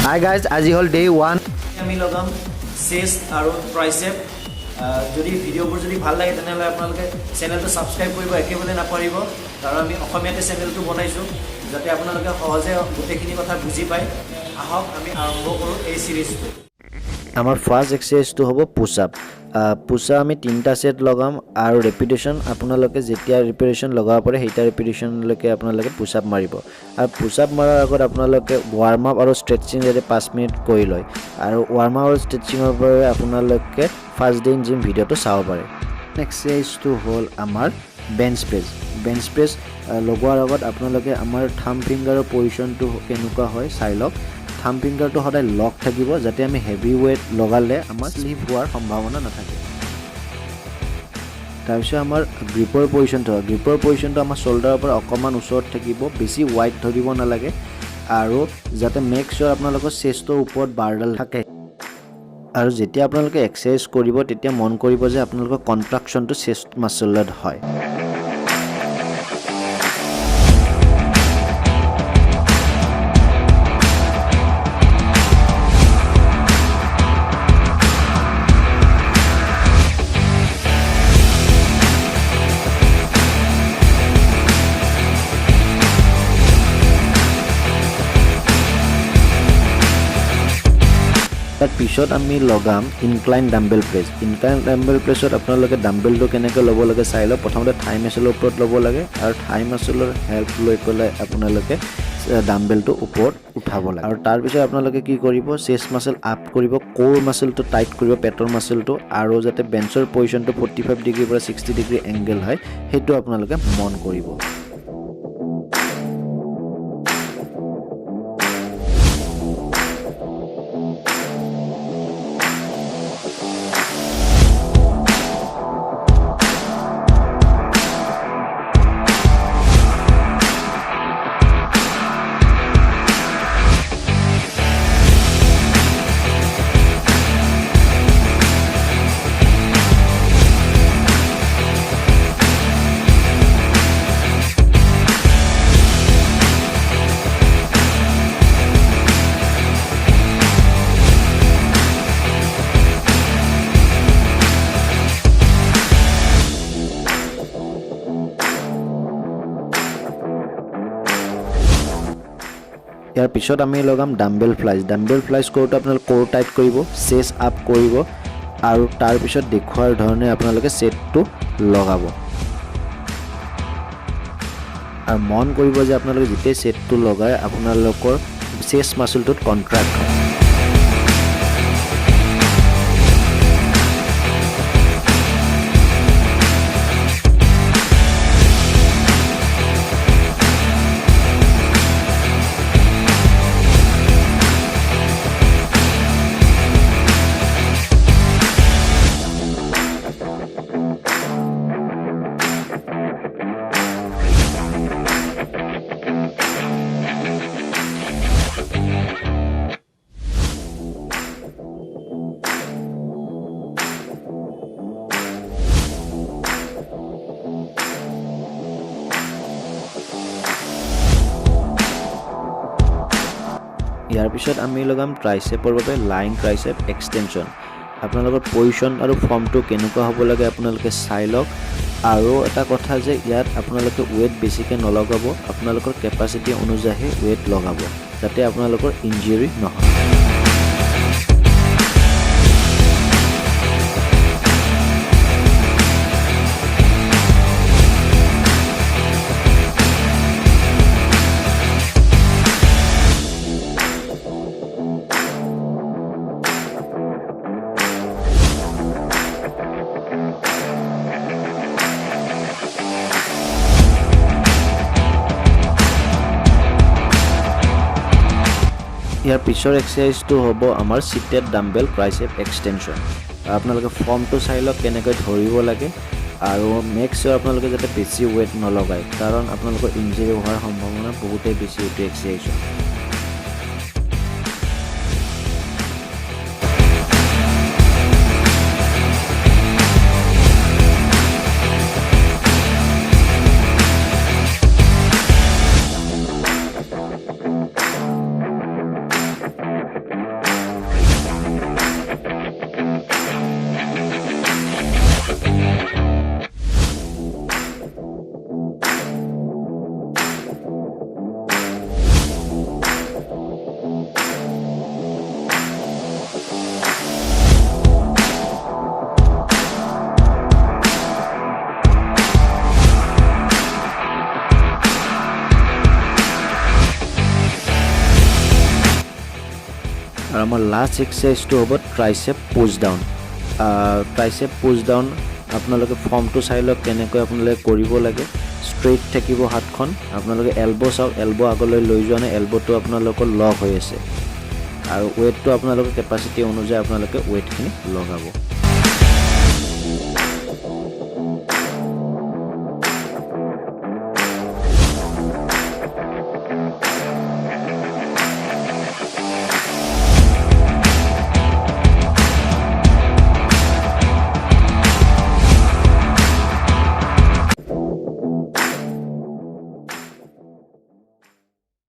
Hi guys, আজি হল day 1 আমি লগাম চেষ্ট আৰু ট্ৰাইচেপ যদি ভিডিঅ'বোৰ যদি ভাল লাগে তেনেহলে আপোনালোকে চেনেলটো সাবস্ক্ৰাইব কৰিব একেবাৰে নাপাৰিব কাৰণ আমি অসমীয়াতে চেনেলটো বনাইছো যাতে আপোনালোকে সহজে গোটেইখিনি কথা বুজি পায় আহক আমি আৰম্ভ কৰো এই সিৰিজটো আমাৰ ফাৰ্স্ট এক্সাৰসাইজটো হ'ব পুশ আপ আমি তিনটা সেট লগাম আৰু ৰিপিটিশন আপোনালোকে যেতিয়া ৰিপিটিশন লগাব পাৰে হেইটা ৰিপিটিশন লৈকে আপোনালোকে পুশ আপ মাৰিব আৰু পুশ আপ মাৰাৰ আগত আপোনালোকে ওয়াৰ্ম আপ আৰু ষ্ট্ৰেচিং যেনে 5 মিনিট কৰি লয় আৰু ওয়াৰ্ম আপ আৰু ষ্ট্ৰেচিংৰ বাবে আপোনালোকে ফাৰ্স্ট ডে ইন জিম ভিডিঅটো চাব পাৰে এক্সাৰসাইজটো হ'ল আমাৰ বেঞ্চ প্ৰেছ লগোৱাৰ আগত আপোনালোকে আমাৰ থাম্ব ফিংগাৰৰ পজিশনটো কেনেকুৱা হয় চাই লওক থাম্ব ফিংগাৰটো সদায় লক থাকিব যাতে আমি হেভি ওয়েট লগালে আমাৰ স্লিপ হোৱাৰ সম্ভাৱনা নাথাকে তাৰপিছত আমাৰ গ্ৰিপৰ পজিশনটো আমাৰ শোল্ডাৰৰ পৰা অকমান ওচৰত থাকিব বেছি ওয়াইড ধৰিব নালাগে আৰু যাতে মেক শ্যোৰ আপোনালোকৰ চেষ্টৰ ওপৰত বাৰডাল থাকে আৰু যেতিয়া আপোনালোকে এক্সাৰসাইজ কৰিব তেতিয়া মন কৰিব যে আপোনালোকৰ কন্ট্ৰাকশনটো চেষ্ট মাসলত হয় তাৰ পিছত আমি লগাম ইনক্লাইন ডাম্বেল প্ৰেছত আপোনালোকে ডাম্বেলটো কেনেকৈ ল'ব লাগে চাই লওক প্ৰথমতে থাই মাসলৰ ওপৰত ল'ব লাগে আৰু থাই মাসলৰ হেল্প লৈ পেলাই আপোনালোকে ডাম্বেলটো ওপৰত উঠাব লাগে আৰু তাৰ পিছত আপোনালোকে কি কৰিব চেষ্ট মাসল আপ কৰিব কোৰ মাসলটো টাইট কৰিব পেটৰ মাসলটো আৰু যাতে বেঞ্চৰ পজিশনটো 45 ডিগ্ৰীৰ পৰা 60 ডিগ্ৰী এংগল হয় হেতু আপোনালোকে মন কৰিব ইয়াৰ পিছত আমি লগাম ডাম্বেল ফ্লাইজ কৰোতে আপোনালোকে কোৰ টাইট কৰিব চেষ্ট আপ কৰিব আৰু তাৰ পিছত দেখুৱাৰ ধৰণে আপোনালোকে সেটটো লগাব আৰু মন কৰিব যে আপোনালোকে যেতিয়া সেটটো লগায় আপোনালোকৰ চেষ্ট মাসলটোত কন্ট্ৰাক্ট হয় ইয়াৰ পিছত আমি লগাম ট্ৰাইচেপৰ বাবে লাইন ট্ৰাইচেপ এক্সটেনশন আপোনালোকৰ পজিশন আৰু ফৰ্মটো কেনেকুৱা হ'ব লাগে আপোনালোকে চাই লওক আৰু এটা কথা যে ইয়াত আপোনালোকে ওয়েট বেছিকৈ নলগাব আপোনালোকৰ কেপাসিটি অনুযায়ী ওয়েট লগাব যাতে আপোনালোকৰ ইনজুৰি নহয় ইয়াৰ পিছৰ এক্সাৰসাইজটো হ'ব আমাৰ সিটেড ডাম্বেল ট্ৰাইচেপ এক্সটেনশন আপোনালোকে ফৰ্মটো চাই লওক কেনেকৈ ধৰিব লাগে আৰু মেক শ্যোৰ আপোনালোকে যাতে বেছি ওয়েট নলগায় কাৰণ আপোনালোকৰ ইনজুৰি হোৱাৰ সম্ভাৱনা বহুতেই বেছি এইটো এক্সাৰসাইজ আমাৰ লাষ্ট এক্সাৰচাইজটো হ'ব ট্ৰাইচেপ পুছ ডাউন। ট্ৰাইচেপ পুছ ডাউন আপোনালোকে ফৰ্মটো চাই লওক কেনেকৈ আপোনালোকে কৰিব লাগে। ষ্ট্ৰেইট থাকিব হাতখন, আপোনালোকে এলব' চাওক, এলব' আগলৈ লৈ যোৱা নাই, এলব'টো আপোনালোকৰ লক হৈ আছে আৰু ৱেটটো আপোনালোকৰ কেপাচিটি অনুযায়ী আপোনালোকে ৱেটখিনি লগাব।